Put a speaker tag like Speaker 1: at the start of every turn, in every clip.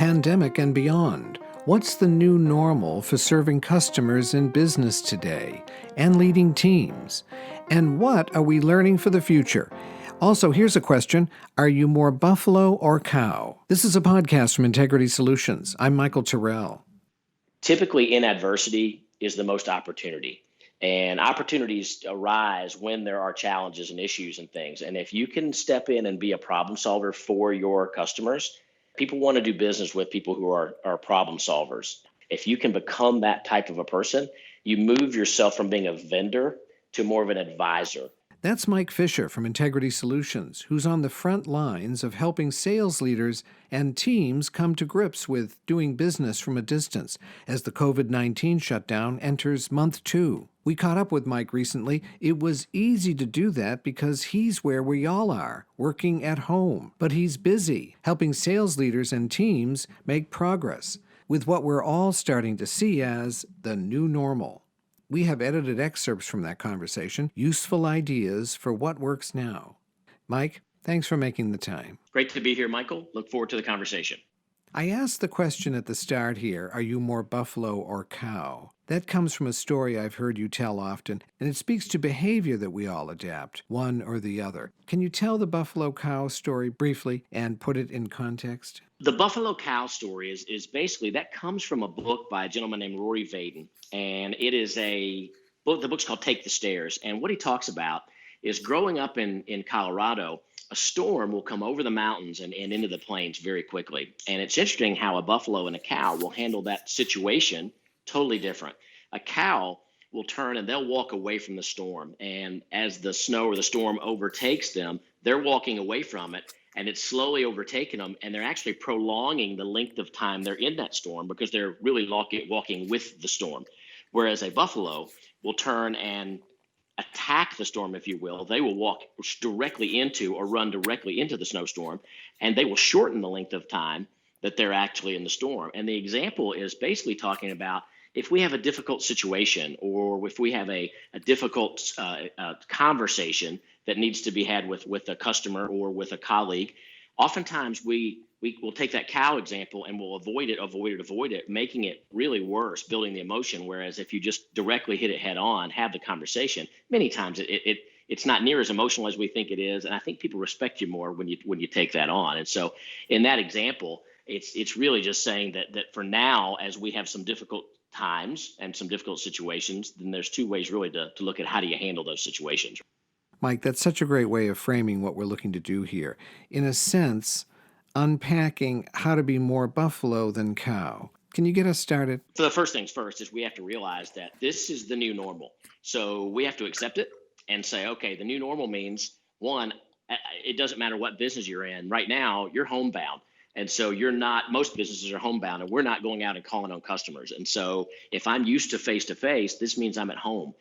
Speaker 1: pandemic and beyond. What's the new normal for serving customers in business today and leading teams? And what are we learning for the future? Also, here's a question. Are you more buffalo or cow? This is a podcast from Integrity Solutions. I'm Michael Terrell.
Speaker 2: Typically, in adversity is the most opportunity. And opportunities arise when there are challenges and issues and things. And if you can step in and be a problem solver for your customers, people want to do business with people who are problem solvers. If you can become that type of a person, you move yourself from being a vendor to more of an advisor.
Speaker 1: That's Mike Fisher from Integrity Solutions, who's on the front lines of helping sales leaders and teams come to grips with doing business from a distance as the COVID-19 shutdown enters month 2. We caught up with Mike recently. It was easy to do that because he's where we all are, working at home. But he's busy helping sales leaders and teams make progress with what we're all starting to see as the new normal. We have edited excerpts from that conversation, useful ideas for what works now. Mike, thanks for making the time.
Speaker 2: Great to be here, Michael. Look forward to the conversation.
Speaker 1: I asked the question at the start here, are you more buffalo or cow? That comes from a story I've heard you tell often, and it speaks to behavior that we all adapt, one or the other. Can you tell the buffalo cow story briefly and put it in context?
Speaker 2: The buffalo cow story is basically, that comes from a book by a gentleman named Rory Vaden. And it is a book, the book's called Take the Stairs. And what he talks about is growing up in Colorado, a storm will come over the mountains and into the plains very quickly. And it's interesting how a buffalo and a cow will handle that situation totally different. A cow will turn and they'll walk away from the storm. And as the snow or the storm overtakes them, they're walking away from it and it's slowly overtaking them. And they're actually prolonging the length of time they're in that storm because they're really walking with the storm. Whereas a buffalo will turn and attack the storm, if you will. They will walk directly into or run directly into the snowstorm, and they will shorten the length of time that they're actually in the storm. And the example is basically talking about if we have a difficult situation or if we have a difficult conversation that needs to be had with a customer or with a colleague, oftentimes we will take that cow example and we'll avoid it, making it really worse, building the emotion. Whereas if you just directly hit it head on, have the conversation, many times it's not near as emotional as we think it is. And I think people respect you more when you take that on. And so in that example, it's really just saying that for now, as we have some difficult times and some difficult situations, then there's two ways really to look at how do you handle those situations.
Speaker 1: Mike, that's such a great way of framing what we're looking to do here. In a sense, unpacking how to be more buffalo than cow. Can you get us started?
Speaker 2: So the first things first is we have to realize that this is the new normal. So we have to accept it and say, okay, the new normal means, one, it doesn't matter what business you're in. Right now, you're homebound. And so most businesses are homebound and we're not going out and calling on customers. And so if I'm used to face-to-face, this means I'm at home.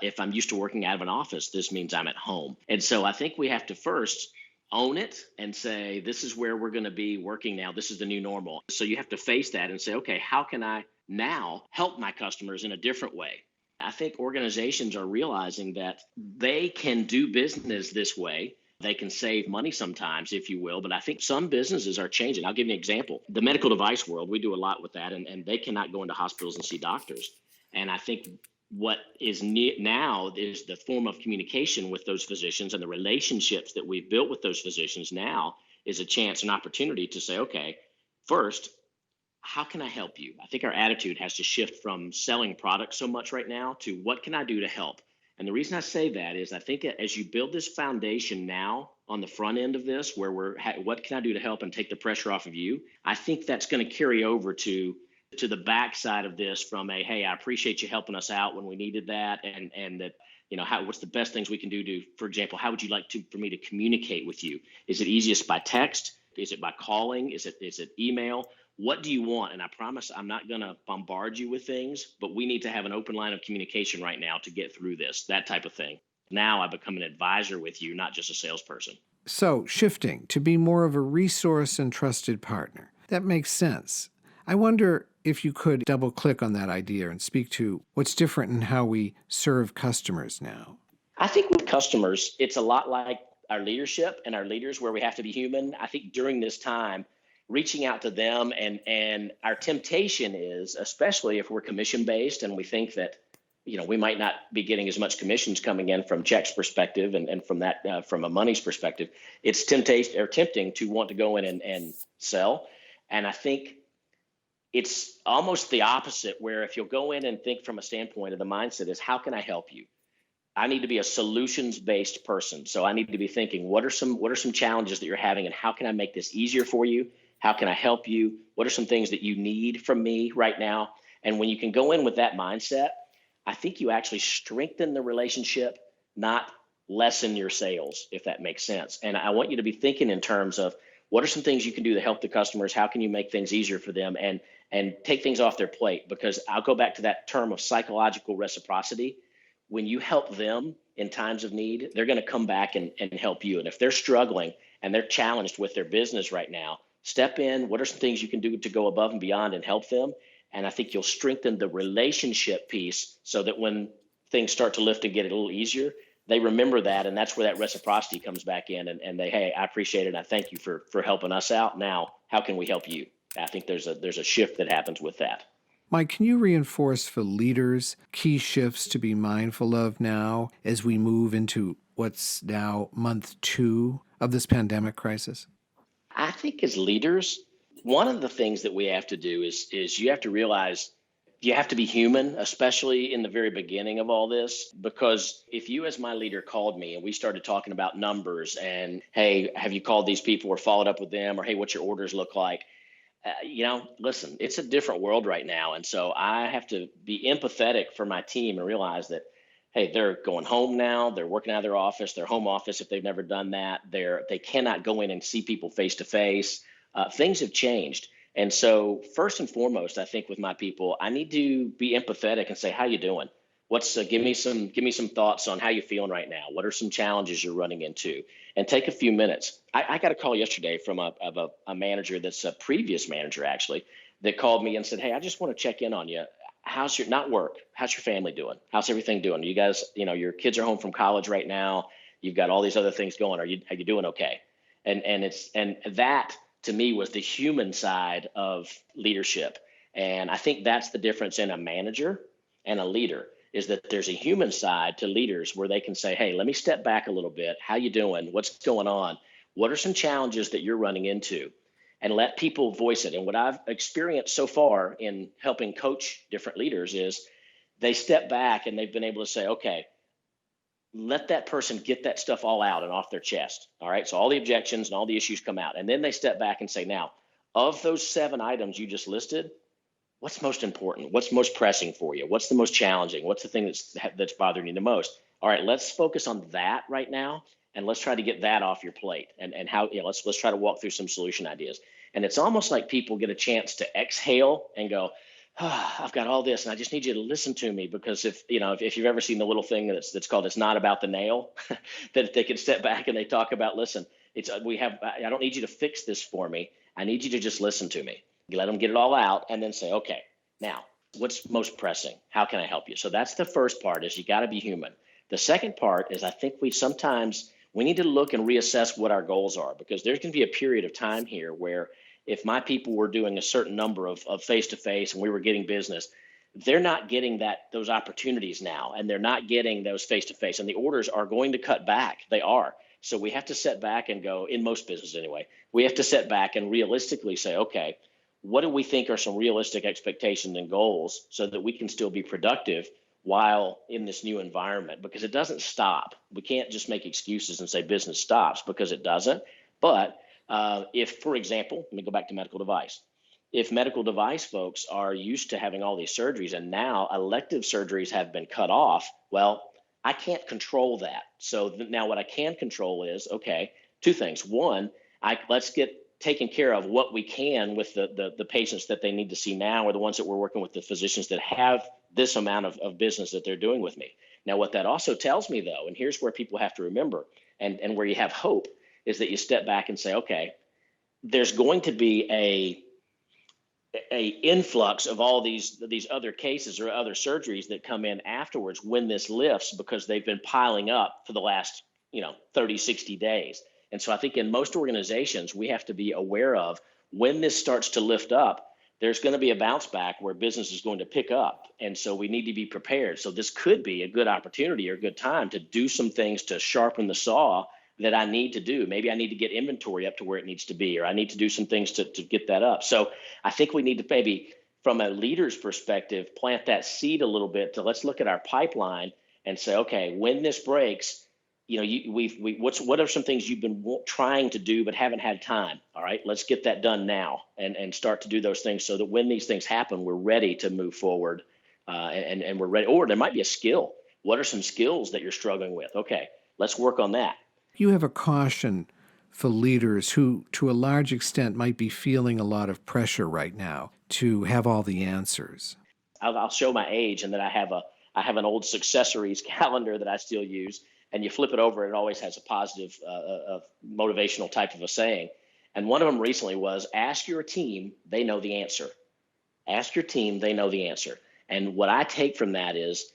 Speaker 2: If I'm used to working out of an office, this means I'm at home. And so I think we have to first own it and say, this is where we're going to be working now. This is the new normal. So you have to face that and say, okay, how can I now help my customers in a different way? I think organizations are realizing that they can do business this way. They can save money sometimes, if you will, but I think some businesses are changing. I'll give you an example. The medical device world, we do a lot with that, and they cannot go into hospitals and see doctors. And I think what is now is the form of communication with those physicians and the relationships that we've built with those physicians now is a chance, an opportunity to say, okay, first, how can I help you? I think our attitude has to shift from selling products so much right now to what can I do to help? And the reason I say that is I think as you build this foundation now on the front end of this, where what can I do to help and take the pressure off of you? I think that's going to carry over to the backside of this from hey, I appreciate you helping us out when we needed that. And that, what's the best things we can do to, for example, how would you like for me to communicate with you? Is it easiest by text? Is it by calling? Is it email? What do you want? And I promise I'm not going to bombard you with things, but we need to have an open line of communication right now to get through this, that type of thing. Now I become an advisor with you, not just a salesperson.
Speaker 1: So shifting to be more of a resource and trusted partner. That makes sense. I wonder if you could double click on that idea and speak to what's different in how we serve customers now.
Speaker 2: I think with customers, it's a lot like our leadership and our leaders where we have to be human. I think during this time, reaching out to them. And our temptation is, especially if we're commission based and we think that, we might not be getting as much commissions coming in from checks perspective and from that, from a money's perspective, it's tempting to want to go in and sell. And I think it's almost the opposite, where if you'll go in and think from a standpoint of the mindset is, how can I help you? I need to be a solutions based person. So I need to be thinking, what are some challenges that you're having, and how can I make this easier for you? How can I help you? What are some things that you need from me right now? And when you can go in with that mindset, I think you actually strengthen the relationship, not lessen your sales, if that makes sense. And I want you to be thinking in terms of, what are some things you can do to help the customers? How can you make things easier for them and take things off their plate? Because I'll go back to that term of psychological reciprocity. When you help them in times of need, they're going to come back and help you. And if they're struggling and they're challenged with their business right now, step in. What are some things you can do to go above and beyond and help them? And I think you'll strengthen the relationship piece, so that when things start to lift and get a little easier, they remember that. And that's where that reciprocity comes back in, and they, hey, I appreciate it. And I thank you for helping us out. Now, how can we help you? I think there's a shift that happens with that.
Speaker 1: Mike, can you reinforce for leaders key shifts to be mindful of now as we move into what's now month 2 of this pandemic crisis?
Speaker 2: I think as leaders, one of the things that we have to do is you have to realize you have to be human, especially in the very beginning of all this. Because if you, as my leader, called me and we started talking about numbers and, hey, have you called these people or followed up with them? Or, hey, what's your orders look like? Listen, it's a different world right now. And so I have to be empathetic for my team and realize that, hey, they're going home now. They're working out of their office, their home office, if they've never done that. They cannot go in and see people face to face. Things have changed. And so first and foremost, I think with my people, I need to be empathetic and say, how you doing? Give me some thoughts on how you're feeling right now. What are some challenges you're running into? And take a few minutes. I got a call yesterday from a manager that's a previous manager, actually, that called me and said, hey, I just want to check in on you. How's your, not work, how's your family doing? How's everything doing? You guys, your kids are home from college right now. You've got all these other things going. Are you doing okay? And that to me was the human side of leadership. And I think that's the difference in a manager and a leader, is that there's a human side to leaders where they can say, hey, let me step back a little bit. How you doing? What's going on? What are some challenges that you're running into? And let people voice it. And what I've experienced so far in helping coach different leaders is they step back and they've been able to say, okay, let that person get that stuff all out and off their chest. All right. So all the objections and all the issues come out. And then they step back and say, now, of those 7 items you just listed, what's most important? What's most pressing for you? What's the most challenging? What's the thing that's bothering you the most? All right, let's focus on that right now, and let's try to get that off your plate. And how, let's try to walk through some solution ideas. And it's almost like people get a chance to exhale and go, I've got all this, and I just need you to listen to me. Because if you've ever seen the little thing that's called "It's Not About the Nail," that they can step back and they talk about, listen, I don't need you to fix this for me. I need you to just listen to me. You let them get it all out and then say, okay, now what's most pressing? How can I help you? So that's the first part, is you got to be human. The second part is, I think we need to look and reassess what our goals are, because there's going to be a period of time here where if my people were doing a certain number of face-to-face and we were getting business, they're not getting those opportunities now, and they're not getting those face-to-face, and the orders are going to cut back. They are. So we have to set back and go, in most businesses anyway, we have to set back and realistically say, okay, what do we think are some realistic expectations and goals so that we can still be productive while in this new environment? Because it doesn't stop. We can't just make excuses and say business stops, because it doesn't. But if, for example, let me go back to medical device. If medical device folks are used to having all these surgeries and now elective surgeries have been cut off, well, I can't control that. So now what I can control is, okay, 2 things. One, let's get taking care of what we can with the patients that they need to see now, or the ones that we're working with, the physicians that have this amount of business that they're doing with me. Now, what that also tells me, though, and here's where people have to remember, and where you have hope, is that you step back and say, okay, there's going to be a influx of all these other cases or other surgeries that come in afterwards when this lifts, because they've been piling up for the last 30, 60 days. And so I think in most organizations, we have to be aware of when this starts to lift up, there's going to be a bounce back where business is going to pick up. And so we need to be prepared. So this could be a good opportunity or a good time to do some things to sharpen the saw that I need to do. Maybe I need to get inventory up to where it needs to be, or I need to do some things to get that up. So I think we need to maybe, from a leader's perspective, plant that seed a little bit to let's look at our pipeline and say, okay, when this breaks, what are some things you've been trying to do but haven't had time? All right, let's get that done now and start to do those things so that when these things happen, we're ready to move forward and we're ready. Or there might be a skill. What are some skills that you're struggling with? Okay, let's work on that.
Speaker 1: You have a caution for leaders who, to a large extent, might be feeling a lot of pressure right now to have all the answers.
Speaker 2: I'll show my age and that I have an old successories calendar that I still use. And you flip it over, it always has a positive, motivational type of a saying. And one of them recently was, ask your team, they know the answer. Ask your team, they know the answer. And what I take from that is,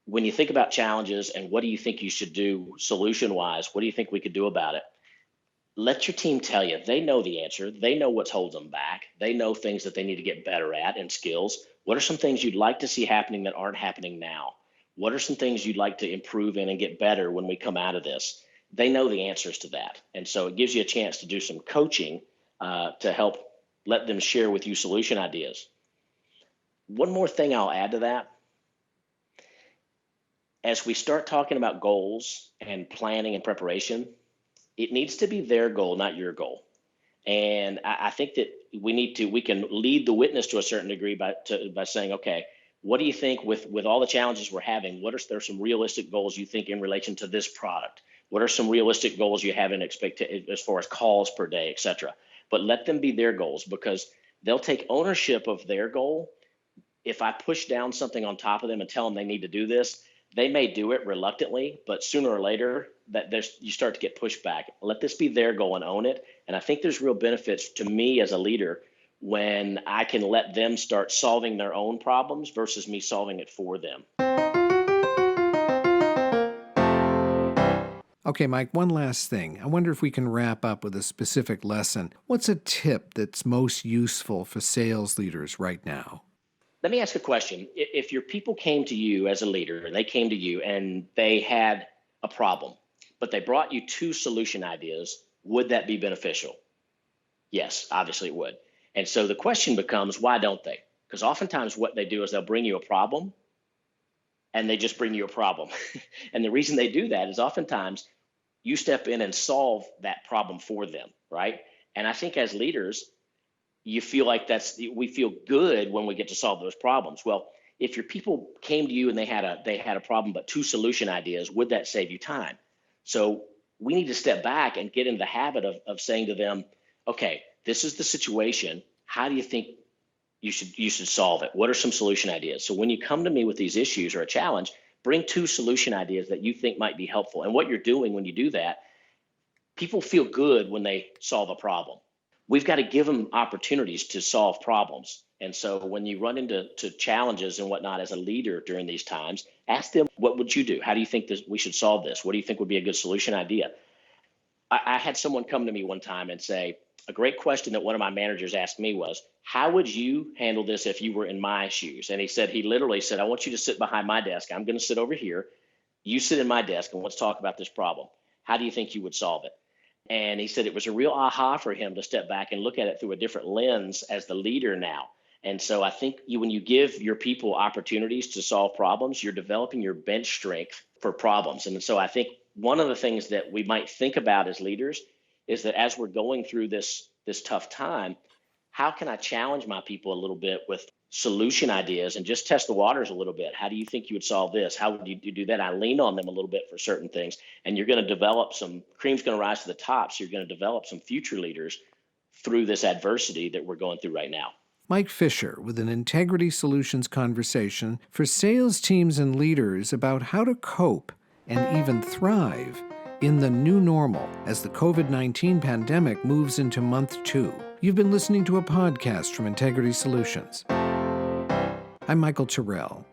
Speaker 2: when you think about challenges and what do you think you should do solution-wise, what do you think we could do about it? Let your team tell you, they know the answer. They know what's holding them back. They know things that they need to get better at and skills. What are some things you'd like to see happening that aren't happening now? What are some things you'd like to improve in and get better when we come out of this? They know the answers to that. And so it gives you a chance to do some coaching to help let them share with you solution ideas. One more thing I'll add to that. As we start talking about goals and planning and preparation, it needs to be their goal, not your goal. And I think that we can lead the witness to a certain degree by saying, okay, what do you think with all the challenges we're having? There some realistic goals you think in relation to this product? What are some realistic goals you have in as far as calls per day, et cetera? But let them be their goals, because they'll take ownership of their goal. If I push down something on top of them and tell them they need to do this, they may do it reluctantly, but sooner or later you start to get pushback. Let this be their goal and own it. And I think there's real benefits to me as a leader when I can let them start solving their own problems versus me solving it for them.
Speaker 1: Okay, Mike, one last thing. I wonder if we can wrap up with a specific lesson. What's a tip that's most useful for sales leaders right now?
Speaker 2: Let me ask a question. If your people came to you as a leader, and they came to you and they had a problem, but they brought you 2 solution ideas, would that be beneficial? Yes, obviously it would. And so the question becomes, why don't they? Because oftentimes what they do is they'll bring you a problem and they just bring you a problem. And the reason they do that is oftentimes you step in and solve that problem for them, right? And I think as leaders, you feel like we feel good when we get to solve those problems. Well, if your people came to you and they had a problem, but 2 solution ideas, would that save you time? So we need to step back and get in the habit of saying to them, okay, this is the situation. How do you think you should solve it? What are some solution ideas? So when you come to me with these issues or a challenge, bring 2 solution ideas that you think might be helpful. And what you're doing when you do that, people feel good when they solve a problem. We've got to give them opportunities to solve problems. And so when you run into challenges and whatnot as a leader during these times, ask them, what would you do? How do you think we should solve this? What do you think would be a good solution idea? I had someone come to me one time and say, a great question that one of my managers asked me was, how would you handle this if you were in my shoes? And he literally said, I want you to sit behind my desk. I'm going to sit over here. You sit in my desk and let's talk about this problem. How do you think you would solve it? And he said it was a real aha for him to step back and look at it through a different lens as the leader now. And so I think when you give your people opportunities to solve problems, you're developing your bench strength for problems. And so I think one of the things that we might think about as leaders is that as we're going through this tough time, how can I challenge my people a little bit with solution ideas and just test the waters a little bit? How do you think you would solve this? How would you do that? I lean on them a little bit for certain things, and you're going to develop cream's going to rise to the top. So you're going to develop some future leaders through this adversity that we're going through right now.
Speaker 1: Mike Fisher with an Integrity Solutions conversation for sales teams and leaders about how to cope and even thrive in the new normal as the COVID-19 pandemic moves into month 2. You've been listening to a podcast from Integrity Solutions. I'm Michael Terrell.